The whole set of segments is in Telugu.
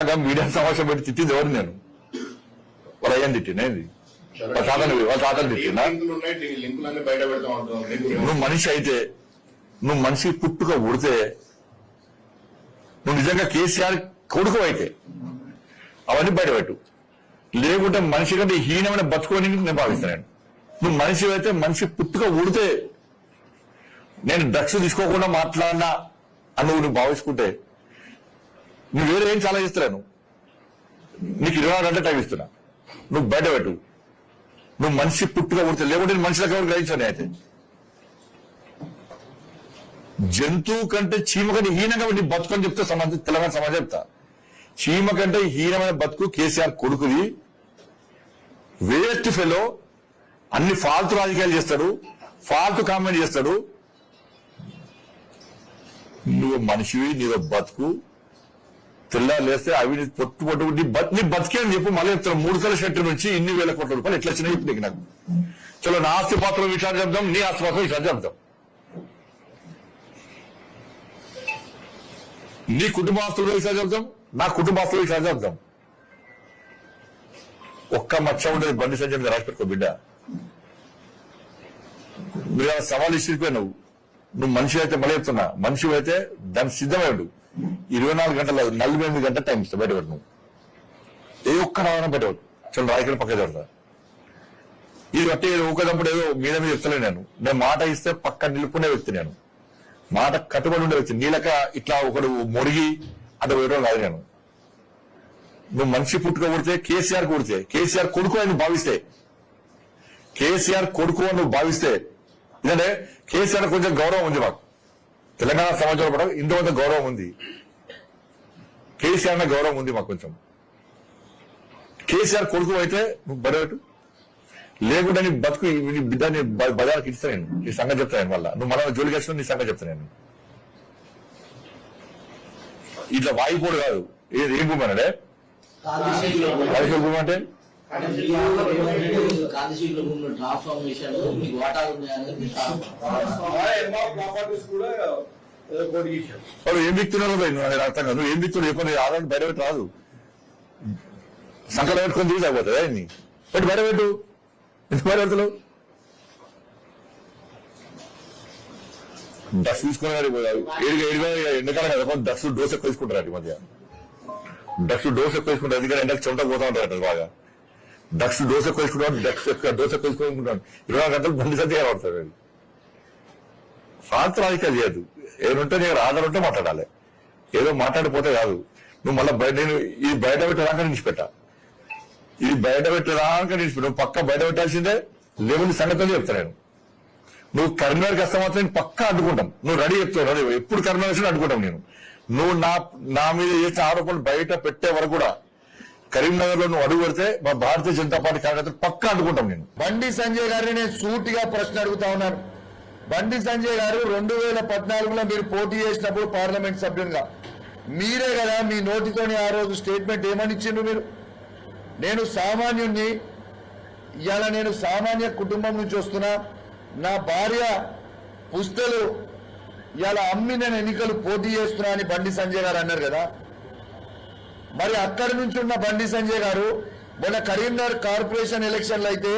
మీడియా సమావేశం పెట్టి తిట్టింది ఎవరు? నేను వాళ్ళ అయ్యని తిట్టినేది, వాళ్ళ తాతలు తిట్టినా? నువ్వు మనిషి అయితే, నువ్వు మనిషి పుట్టుక ఉడితే, నువ్వు నిజంగా కేసీఆర్ కొడుకు అయితే అవన్నీ బయటపెట్టు. లేకుంటే మనిషి కంటే హీనమైన బతుకోని నేను భావిస్తాను. నువ్వు మనిషి అయితే, మనిషి పుట్టుక ఉడితే నేను డ్రగ్స్ తీసుకోకుండా మాట్లాడినా అని నువ్వు భావించుకుంటే నువ్వు వేరే ఏం చాలా చేస్తున్నాను. నీకు 24 గంటల టైం ఇస్తున్నా, నువ్వు బయట పెట్టు. నువ్వు మనిషి పుట్టుగా ఉడితే, లేకుంటే మనిషిలకు ఎవరు గ్రహించాను. అయితే జంతువు కంటే చీమ కంటే హీనంగా నీ బతుకు అని చెప్తే తెలంగాణ సమాజం చెప్తా. చీమ కంటే హీనమైన బతుకు కేసీఆర్ కొడుకుది. వేస్ట్ ఫెలో, అన్ని ఫాల్తు రాజకీయాలు చేస్తాడు, ఫాల్తు కామెంట్ చేస్తాడు. నువ్వు మనిషివి, నీదో బతుకు. తెల్లారు లేస్తే అవి పొట్టు నీ బతికేని చెప్పు. మళ్ళీ చెప్తాను, 3 కల షర్టు నుంచి ఇన్ని వేల కోట్ల రూపాయలు ఎట్లా వచ్చినాయి ఇప్పుడు నీకు? నాకు చలో, నా ఆస్తి పాత్ర విషయాలు చెప్దాం, నీ ఆస్తి పాత్ర విషయాలు చెప్దాం. నీ కుటుంబ ఆస్తుల విషయాలు చెప్దాం, నా కుటుంబ ఆస్తుల విషయాలు చెప్దాం. ఒక్క మచ్చ ఉండేది బండి సంజయ్ మీద రాసి పెట్టుకో బిడ్డ. మీరు సవాల్ ఇచ్చిపోయినావు. నువ్వు మనిషి అయితే, మళ్ళీ చెప్తున్నా, మనిషి అయితే దానికి సిద్ధమయ్యాడు. 24 గంటల 48 గంటల టైం ఇస్తా బయటపడు. నువ్వు ఏ ఒక్క రావడం బయటపడు. చలో రాయకడ పక్క చదువుతా. ఇది బట్టి ఊకదప్పుడు ఏదో మీద చెప్తలే. నేను మాట ఇస్తే పక్క నిలుపుకునే వ్యక్తి. నేను మాట కట్టుబడి ఉండే వ్యక్తి. నీలక ఇట్లా ఒకడు మొరిగి అటు వేయడం కాదు. నేను నువ్వు మనిషి పుట్టుక కొడితే, కేసీఆర్ కొడితే, కేసీఆర్ కొడుకు అని భావిస్తే, కేసీఆర్ కొడుకు అని నువ్వు భావిస్తే, ఎందుకంటే కేసీఆర్ కొంచెం గౌరవం ఉంది మాకు. తెలంగాణ సమాజంలో కూడా ఇంత గౌరవం ఉంది. కేసీఆర్ గౌరవం ఉంది మాకు కొంచెం. కేసీఆర్ కొడుకు అయితే నువ్వు బయటపెట్టు. లేకుండా నీ బతుకు, నీ బిడ్డని బజార్కి ఇస్తా. నేను నీ సంగతి చెప్తాను. వల్ల నువ్వు మన జోలికి వచ్చిన నీ సంగతి చెప్తాను. నేను ఇట్లా వాయిపోడు కాదు. ఏం భూమి అన్నాడే? కాళేశ్వర భూమి అంటే ఏం బిక్తున్నారో అర్థం కాదు. నువ్వు ఏం బిక్తున్నావు చెప్పండి. ఆల్రెడీ బయటపెట్టి రాదు. సంకలం పెట్టుకొని తీసుకుపోతుంది. ఆయన్ని పెట్టి బయటపెట్టు. ఎందుకు బయటపెడతావు? డ్రగ్స్ తీసుకున్నారు. ఎండకాలం కదా, డ్రగ్స్ డోస్ ఎక్కువ తీసుకుంటారు. ఈ మధ్య డ్రగ్స్ డోస్ ఎక్కువ తీసుకుంటారు. ఎందుకంటే ఎండకు చెమట పోతా ఉంటారు బాగా. డ్రగ్స్ డోస్ ఎక్కువ తీసుకుంటాడు, డ్రగ్స్ డోస్ ఎక్కువ తీసుకుంటాడు. 24 గంటలు బండి సంతే పడతాడు. ఫాల్తు రాజకీయాలు చేయద్దు. ఏదంటే నేను ఆధారం ఉంటే మాట్లాడాలి. ఏదో మాట్లాడిపోతే కాదు. నువ్వు మళ్ళీ నేను ఇది బయట పెట్టేదాకా నిలిచిపెట్టా. ఇది బయట పెట్టేదాకా నిలిచిపెట్టు. నువ్వు పక్క బయట పెట్టాల్సిందే. లేవుని సంగతి చెప్తా. నేను నువ్వు కరీంనగర్కి వస్తే మాత్రం నేను పక్కా అడ్డుకుంటాం. నువ్వు రెడీ చెప్తావు. రెడీ ఎప్పుడు కరీంనగర్ అడ్డుకుంటాం. నేను నువ్వు నా మీద చేసిన ఆరోపణలు బయట పెట్టే వరకు కూడా కరీంనగర్ లో నువ్వు అడుగు పెడితే మా భారతీయ జనతా పార్టీ కార్యకర్తలు పక్కా అడ్డుకుంటాం. నేను బండి సంజయ్ గారిని నేను సూటిగా ప్రశ్న అడుగుతా ఉన్నాను. బండి సంజయ్ గారు 2014లో మీరు పోటీ చేసినప్పుడు పార్లమెంట్ సభ్యునిగా మీరే కదా మీ నోటితోని ఆ రోజు స్టేట్మెంట్ ఏమని ఇచ్చిండ్రు మీరు? నేను సామాన్యుణ్ణి, ఇవాళ నేను సామాన్య కుటుంబం నుంచి వస్తున్నా, నా భార్య పుస్తలు ఇవాళ అమ్మి నేను ఎన్నికలు పోటీ చేస్తున్నా అని బండి సంజయ్ గారు అన్నారు కదా. మరి అక్కడి నుంచి ఉన్న బండి సంజయ్ గారు మొన్న కరీంనగర్ కార్పొరేషన్ ఎలక్షన్లు అయితే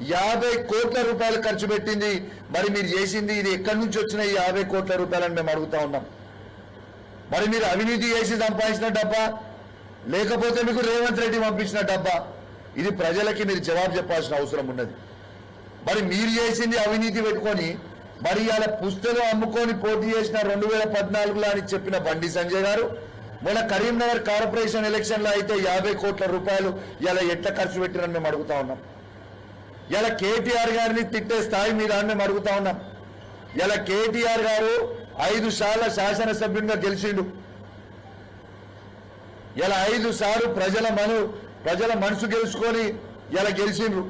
50 కోట్ల రూపాయలు ఖర్చు పెట్టింది. మరి మీరు చేసింది ఇది ఎక్కడి నుంచి వచ్చిన ఈ 50 కోట్ల రూపాయలని మేము అడుగుతా ఉన్నాం. మరి మీరు అవినీతి చేసి సంపాదించిన డబ్బా, లేకపోతే మీకు రేవంత్ రెడ్డి పంపించిన డబ్బా? ఇది ప్రజలకి మీరు జవాబు చెప్పాల్సిన అవసరం ఉన్నది. మరి మీరు చేసింది అవినీతి పెట్టుకొని, మరి ఇలా పుస్తలు అమ్ముకొని పోటీ చేసిన 2014లో అని చెప్పిన బండి సంజయ్ గారు మొన్న కరీంనగర్ కార్పొరేషన్ ఎలక్షన్లో అయితే 50 కోట్ల రూపాయలు ఇలా ఎట్లా ఖర్చు పెట్టిరని మేము అడుగుతా ఉన్నాం. ఇలా కేటీఆర్ గారిని తిట్టే స్థాయి మీద అని మేము అడుగుతా ఉన్నాం. ఇలా కేటీఆర్ గారు 5 సార్లు శాసనసభ్యునిగా గెలిచిండు. ఇలా 5 సార్లు ప్రజల మనసు గెలుచుకొని ఇలా గెలిచిండ్రు.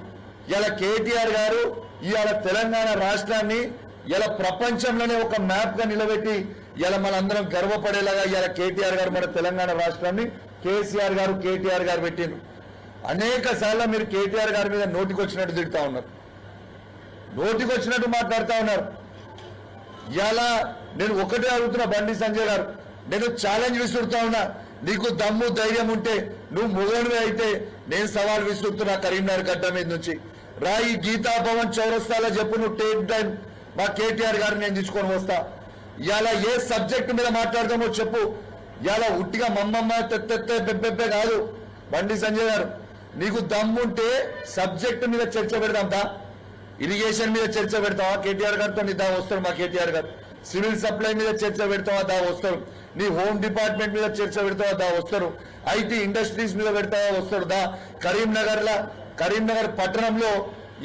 ఇలా కేటీఆర్ గారు ఇవాళ తెలంగాణ రాష్ట్రాన్ని ఇలా ప్రపంచంలోనే ఒక మ్యాప్ గా నిలబెట్టి ఇలా మనందరం గర్వపడేలాగా ఇలా కేటీఆర్ గారు మన తెలంగాణ రాష్ట్రాన్ని కేసీఆర్ గారు కేటీఆర్ గారు పెట్టిండ్రు. అనేక సార్లు మీరు కేటీఆర్ గారి మీద నోటికొచ్చినట్టు తిడుతా ఉన్నారు, నోటికొచ్చినట్టు మాట్లాడుతూ ఉన్నారు. ఇలా నేను ఒకటే అడుగుతున్నా బండి సంజయ్ గారు, నేను ఛాలెంజ్ విసురుతా ఉన్నా. నీకు దమ్ము ధైర్యం ఉంటే నువ్వు మొగనివి అయితే నేను సవాల్ విసురుతున్నా కరీంనగర్ గడ్డ మీద నుంచి రా ఈ గీతా భవన్ చౌరస్తాలో చెప్పు నువ్వు టేక్ టైం మా కేటీఆర్ గారిని నేను తీసుకొని వస్తా ఇలా ఏ సబ్జెక్ట్ మీద మాట్లాడతామో చెప్పు ఇలా ఉట్టిగా మమ్మమ్మ తెత్తెత్తే బెబ్బెబ్బే కాదు బండి సంజయ్ గారు నీకు దమ్ముంటే సబ్జెక్ట్ మీద చర్చ పెడదాంతా ఇరిగేషన్ మీద చర్చ పెడతావా కేటీఆర్ గారితో నీ దా వస్తారు మా కేటీఆర్ గారు సివిల్ సప్లై మీద చర్చ పెడతావా దా వస్తారు నీ హోమ్ డిపార్ట్మెంట్ మీద చర్చ పెడతావా దా వస్తారు ఐటీ ఇండస్ట్రీస్ మీద పెడతావా వస్తారు దా కరీంనగర్ పట్టణంలో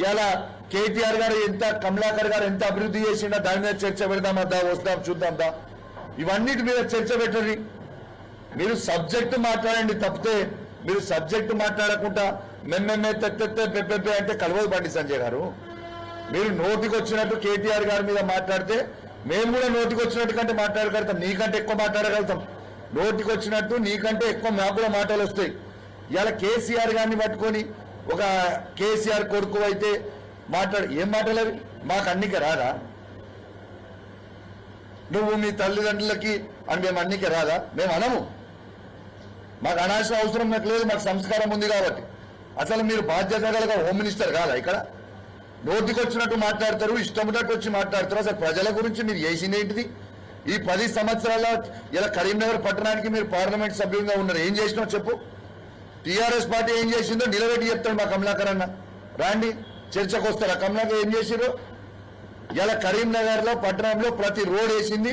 ఇలా కేటీఆర్ గారు ఎంత కమలాకర్ గారు ఎంత అభివృద్ధి చేసిండో దాని మీద చర్చ పెడదామా దా వస్తాం చూద్దాం దా ఇవన్నిటి మీద చర్చ పెట్టండి మీరు సబ్జెక్టు మాట్లాడండి తప్పితే మీరు సబ్జెక్టు మాట్లాడకుండా మెమ్మెమ్మే తెత్తెత్తే పెప్పెప్పే అంటే కలవదు బండి సంజయ్ గారు మీరు నోటికి వచ్చినట్టు కేటీఆర్ గారి మీద మాట్లాడితే మేము కూడా నోటికి వచ్చినట్టు కంటే మాట్లాడగలుగుతాం నీకంటే ఎక్కువ మాట్లాడగలుగుతాం నోటికి వచ్చినట్టు నీకంటే ఎక్కువ మాకు కూడా మాటలు వస్తాయి ఇలా కేసీఆర్ గారిని పట్టుకొని ఒక కేసీఆర్ కొడుకు అయితే ఏం మాట్లాడలేదు మాకు అన్నిక రాదా నువ్వు మీ తల్లిదండ్రులకి అని మేము అన్నిక రాదా మేము అనము మాకు అనాల్సిన అవసరం నాకు లేదు మాకు సంస్కారం ఉంది కాబట్టి అసలు మీరు బాధ్యత గల హోమ్ మినిస్టర్ కాదా ఇక్కడ నోటికి వచ్చినట్టు మాట్లాడతారు ఇష్టం ఉన్నట్టు వచ్చి మాట్లాడతారు అసలు ప్రజల గురించి మీరు చేసింది ఏంటిది ఈ 10 సంవత్సరాల ఇలా కరీంనగర్ పట్టణానికి మీరు పార్లమెంట్ సభ్యులుగా ఉన్నారు ఏం చేసినావు చెప్పు టీఆర్ఎస్ పార్టీ ఏం చేసిందో నిలబెట్టి చెప్తాడు మా కమలాకర్ అన్న రాండి చర్చకు వస్తారా కమలాకర్ ఏం చేసిరో ఇలా కరీంనగర్ లో పట్టణంలో ప్రతి రోడ్ వేసింది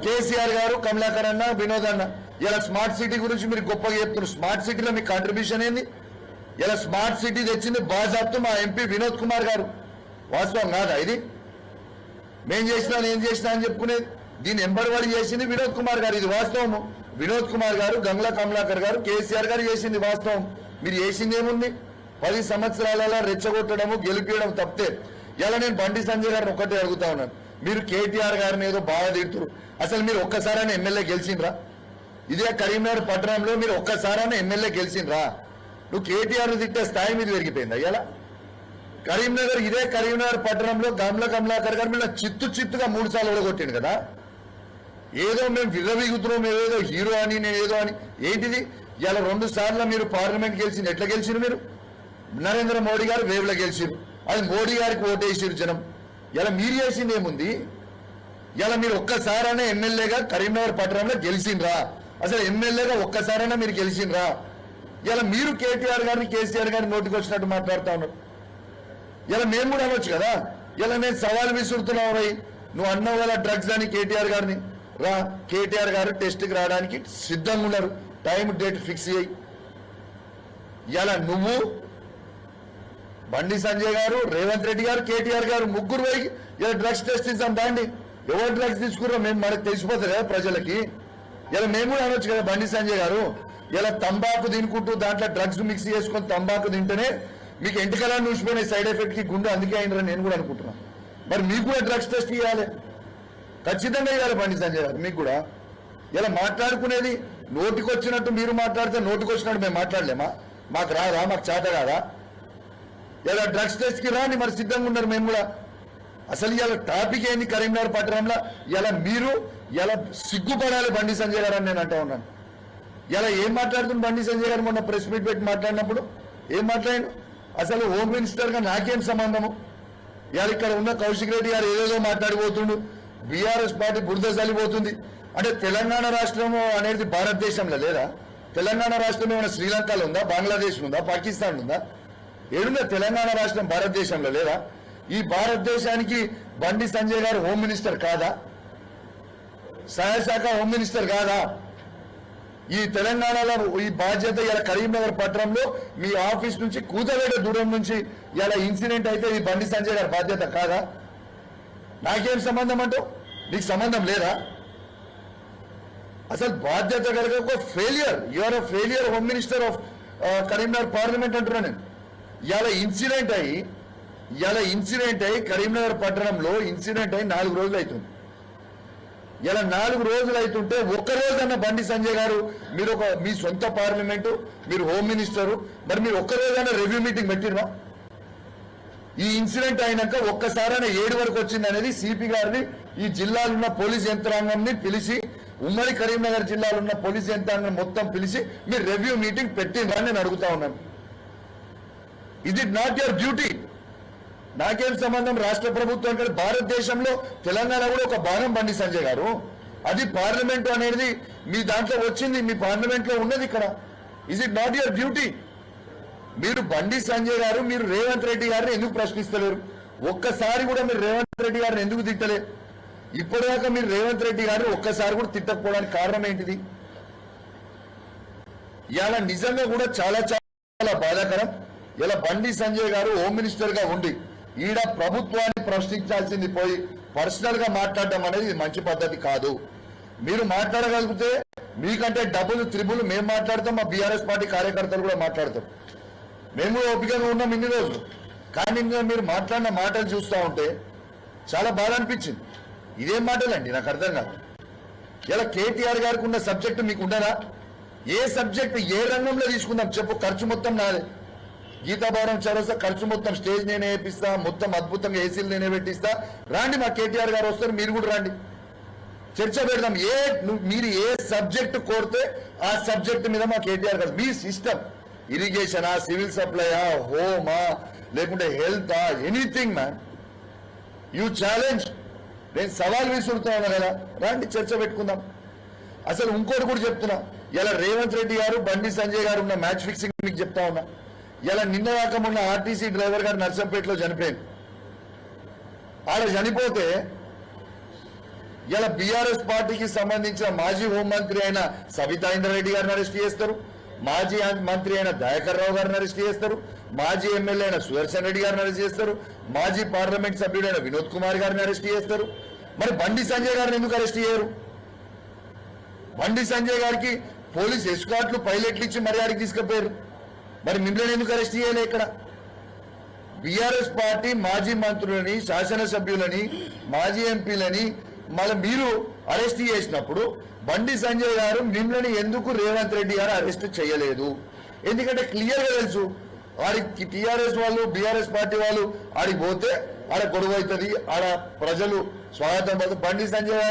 కేసీఆర్ గారు కమలాకర్ అన్న వినోద్ అన్న ఇలా స్మార్ట్ సిటీ గురించి మీరు గొప్పగా చెప్తున్నారు స్మార్ట్ సిటీలో మీ కాంట్రిబ్యూషన్ ఏంది ఇలా స్మార్ట్ సిటీ తెచ్చింది బాజాబ్తో మా ఎంపీ వినోద్ కుమార్ గారు వాస్తవం కాదా ఇది నేను చేసినా అని చెప్పుకునేది దీన్ని ఎంబర్వాడి చేసింది వినోద్ కుమార్ గారు ఇది వాస్తవము వినోద్ కుమార్ గారు గంగ్లా కమలాకర్ గారు కేసీఆర్ గారు చేసింది వాస్తవం మీరు చేసింది ఏముంది 10 సంవత్సరాలలో రెచ్చగొట్టడము గెలిపించడం తప్పితే ఇలా నేను బండి సంజయ్ గారిని ఒక్కటే అడుగుతా ఉన్నాను మీరు కేటీఆర్ గారిని ఏదో బాగా తిడుతున్నారు అసలు మీరు ఒక్కసారైనా ఎమ్మెల్యే గెలిచిండ్రా ఇదే కరీంనగర్ పట్టణంలో మీరు ఒక్కసారైనా ఎమ్మెల్యే గెలిచిండ్రా నువ్వు కేటీఆర్ తిట్టే స్థాయి మీద పెరిగిపోయింది అయ్యాలా కరీంనగర్ ఇదే కరీంనగర్ పట్టణంలో గంగ్లా కమలాకర్ గారు మీరు చిత్తుగా 3 సార్లు ఓడగొట్టిండు కదా ఏదో మేము విర్రవీగుతున్నాం మేము ఏదో హీరో అని నేను ఏదో అని ఏంటిది ఇలా 2 సార్లు మీరు పార్లమెంట్ గెలిచింది ఎట్లా గెలిచిరు మీరు నరేంద్ర మోడీ గారు వేవ్లో గెలిచిరు అది మోడీ గారికి ఓటేసిరు జనం ఇలా మీరు చేసింది ఏముంది ఇలా మీరు ఒక్కసారైనా ఎమ్మెల్యేగా కరీంనగర్ పట్టణంలో గెలిచిండ్రా అసలు ఎమ్మెల్యేగా ఒక్కసారైనా మీరు గెలిచిండ్రా ఇలా మీరు కేటీఆర్ గారిని కేసీఆర్ గారిని నోటికి వచ్చినట్టు మాట్లాడుతా ఉన్నారు ఇలా మేము కూడా అనొచ్చు కదా ఇలా నేను సవాల్ విసురుతున్నావు రై నువ్వు అన్నావు కదా డ్రగ్స్ అని కేటీఆర్ గారిని రా కేటీఆర్ గారు టెస్ట్కి రావడానికి సిద్ధంగా ఉన్నారు టైం డేట్ ఫిక్స్ చేయి ఇలా నువ్వు బండి సంజయ్ గారు రేవంత్ రెడ్డి గారు కేటీఆర్ గారు ముగ్గురు పోయి ఇలా డ్రగ్స్ టెస్ట్ ఇస్తాం దాండి ఎవరు డ్రగ్స్ తీసుకున్నారో మేము మనకు తెలిసిపోతుంది కదా ప్రజలకి ఇలా మేము కూడా అనొచ్చు కదా బండి సంజయ్ గారు ఇలా తంబాకు తినుకుంటూ దాంట్లో డ్రగ్స్ మిక్స్ చేసుకొని తంబాకు తింటేనే మీకు ఎంటికలా నూసిపోయిన సైడ్ ఎఫెక్ట్ కి గుండె అందుకే అయినరని నేను కూడా అనుకుంటున్నాను మరి మీకు కూడా డ్రగ్స్ టెస్ట్ ఇవ్వాలి ఖచ్చితంగా ఇవ్వాలి బండి సంజయ్ గారు మీకు కూడా ఇలా మాట్లాడుకునేది నోటికి వచ్చినట్టు మీరు మాట్లాడితే నోటికి వచ్చినట్టు మేము మాట్లాడలేమా మాకు రాదా మాకు చేత కాదా ఇలా డ్రగ్స్ టెస్ట్ కి రాని మరి సిద్ధంగా ఉన్నారు మేము కూడా అసలు ఇలా టాపిక్ ఏంది కరీంనగర్ పట్టణంలో ఇలా మీరు ఇలా సిగ్గుపడాలి బండి సంజయ్ గారు అని నేను అంటా ఉన్నాను ఇలా ఏం మాట్లాడుతుంది బండి సంజయ్ గారు మొన్న ప్రెస్ మీట్ పెట్టి మాట్లాడినప్పుడు ఏం మాట్లాడాడు అసలు హోమ్ మినిస్టర్ గా నాకేం సంబంధము ఇవాళ ఇక్కడ ఉన్న కౌశిక్ రెడ్డి గారు ఏదేదో మాట్లాడిపోతుండు బీఆర్ఎస్ పార్టీ బురద చల్లిపోతుంది అంటే తెలంగాణ రాష్ట్రము అనేది భారతదేశంలో లేదా తెలంగాణ రాష్ట్రం ఏమైనా శ్రీలంకలో ఉందా బంగ్లాదేశ్ ఉందా పాకిస్తాన్ ఉందా ఏడుందా తెలంగాణ రాష్ట్రం భారతదేశంలో లేదా ఈ భారతదేశానికి బండి సంజయ్ గారు హోమ్ మినిస్టర్ కాదా సహాయ శాఖ హోమ్ మినిస్టర్ కాదా ఈ తెలంగాణలో ఈ బాధ్యత ఇలా కరీంనగర్ పట్టణంలో మీ ఆఫీస్ నుంచి కూతవేట దూరం నుంచి ఇలా ఇన్సిడెంట్ అయితే ఈ బండి సంజయ్ గారి బాధ్యత కాదా నాకేం సంబంధం అంటావు నీకు సంబంధం లేదా అసలు బాధ్యత కలిగే ఒక failure you are a failure home minister of Karimnagar parliament అంటున్నా నేను ఇలా ఇన్సిడెంట్ అయి కరీంనగర్ పట్టణంలో ఇన్సిడెంట్ అయి 4 రోజులు అవుతుంది ఇలా 4 రోజులు అవుతుంటే ఒక్కరోజన్న బండి సంజయ్ గారు మీరు మీ సొంత పార్లమెంటు మీరు హోమ్ మినిస్టరు మరి మీరు ఒక్కరోజైనా రివ్యూ మీటింగ్ పెట్టినా ఈ ఇన్సిడెంట్ అయినాక ఒక్కసారైనా 7 వరకు వచ్చింది అనేది సిపి గారిని ఈ జిల్లాలో ఉన్న పోలీస్ యంత్రాంగాన్ని పిలిచి ఉమ్మడి కరీంనగర్ జిల్లాలో ఉన్న పోలీస్ యంత్రాంగం మొత్తం పిలిచి మీరు రివ్యూ మీటింగ్ పెట్టిండ్రా అని నేను అడుగుతా ఉన్నాను. Is it not your duty? నాకేం సంబంధం రాష్ట్ర ప్రభుత్వం? భారతదేశంలో తెలంగాణ కూడా ఒక భాగం బండి సంజయ్ గారు. అది పార్లమెంట్ అనేది మీ దాంట్లో వచ్చింది, మీ పార్లమెంట్ లో ఉన్నది. ఇక్కడ is it not your duty? మీరు బండి సంజయ్ గారు, మీరు రేవంత్ రెడ్డి గారిని ఎందుకు ప్రశ్నిస్తలేరు? ఒక్కసారి కూడా మీరు రేవంత్ రెడ్డి గారిని ఎందుకు తిట్టలేరు? ఇప్పటిదాకా మీరు రేవంత్ రెడ్డి గారిని ఒక్కసారి కూడా తిట్టకపోవడానికి కారణం ఏంటిది? ఇవాళ నిజంగా కూడా చాలా చాలా బాధాకరం. ఇలా బండి సంజయ్ గారు హోమ్ మినిస్టర్ గా ఉండి ఈడ ప్రభుత్వాన్ని ప్రశ్నించాల్సింది పోయి పర్సనల్ గా మాట్లాడడం అనేది ఇది మంచి పద్ధతి కాదు. మీరు మాట్లాడగలిగితే మీకంటే డబుల్ త్రిబుల్ మేము మాట్లాడతాం, మా బీఆర్ఎస్ పార్టీ కార్యకర్తలు కూడా మాట్లాడతాం. మేము ఓపికగా ఉన్నాం ఇన్ని రోజులు. కానీ మీరు మాట్లాడిన మాటలు చూస్తూ ఉంటే చాలా బాధ అనిపించింది. ఇదేం మాటలండి నాకు అర్థం కాదు. ఇలా కేటీఆర్ గారికి ఉన్న సబ్జెక్టు మీకు ఉండదా? ఏ సబ్జెక్టు ఏ రంగంలో తీసుకుందాం చెప్పు? ఖర్చు మొత్తం నాదే. గీతాభవనం చౌరస్తా ఖర్చు మొత్తం స్టేజ్ నేనే వేపిస్తా, మొత్తం అద్భుతంగా ఏసీలు నేనే పెట్టిస్తా. రాండి, మా కేటీఆర్ గారు వస్తారు, మీరు కూడా రండి, చర్చ పెడదాం. మీరు ఏ సబ్జెక్టు కోరితే ఆ సబ్జెక్టు మీద మా కేటీఆర్ గారు, మీ సిస్టమ్ ఇరిగేషనా, సివిల్ సప్లైయా, హోమా, లేకుంటే health, anything man you challenge. నేను సవాల్ విసురుతా ఉన్నా కదా, రండి చర్చ పెట్టుకుందాం. అసలు ఇంకోటి కూడా చెప్తున్నా, ఇలా రేవంత్ రెడ్డి గారు బండి సంజయ్ గారు ఉన్న మ్యాచ్ ఫిక్సింగ్ మీకు చెప్తా ఉన్నా. ఇలా నిన్న దాకా మొన్న ఆర్టీసీ డ్రైవర్ గారు నర్సంపేటలో చనిపోయింది. ఆడ చనిపోతే ఇలా బీఆర్ఎస్ పార్టీకి సంబంధించిన మాజీ హోంమంత్రి అయిన సబితా ఇంద్రారెడ్డి గారిని అరెస్ట్ చేస్తారు, మాజీ మంత్రి అయిన దయాకర్ రావు గారిని అరెస్ట్ చేస్తారు, మాజీ ఎమ్మెల్యే అయిన సుదర్శన్ రెడ్డి గారిని అరెస్ట్ చేస్తారు, మాజీ పార్లమెంట్ సభ్యుడైన వినోద్ కుమార్ గారిని అరెస్ట్ చేస్తారు. మరి బండి సంజయ్ గారిని ఎందుకు అరెస్ట్ చేయరు? బండి సంజయ్ గారికి పోలీస్ ఎస్కార్ట్లు, పైలట్లు ఇచ్చి మర్యాదకి తీసుకుపోయారు. మరి మిమ్మల్ని ఎందుకు అరెస్ట్ చేయలే? ఇక్కడ బీఆర్ఎస్ పార్టీ మాజీ మంత్రులని, శాసనసభ్యులని, మాజీ ఎంపీలని మళ్ళీ మీరు అరెస్ట్ చేసినప్పుడు బండి సంజయ్ గారు మిమ్మల్ని ఎందుకు రేవంత్ రెడ్డి గారు అరెస్ట్ చేయలేదు? ఎందుకంటే క్లియర్ గా తెలుసు, ఆడికి టీఆర్ఎస్ వాళ్ళు, బీఆర్ఎస్ పార్టీ వాళ్ళు ఆడికి పోతే ఆడ గొడవ అవుతుంది, ఆడ ప్రజలు స్వాగతం. బండి సంజయ్ గారు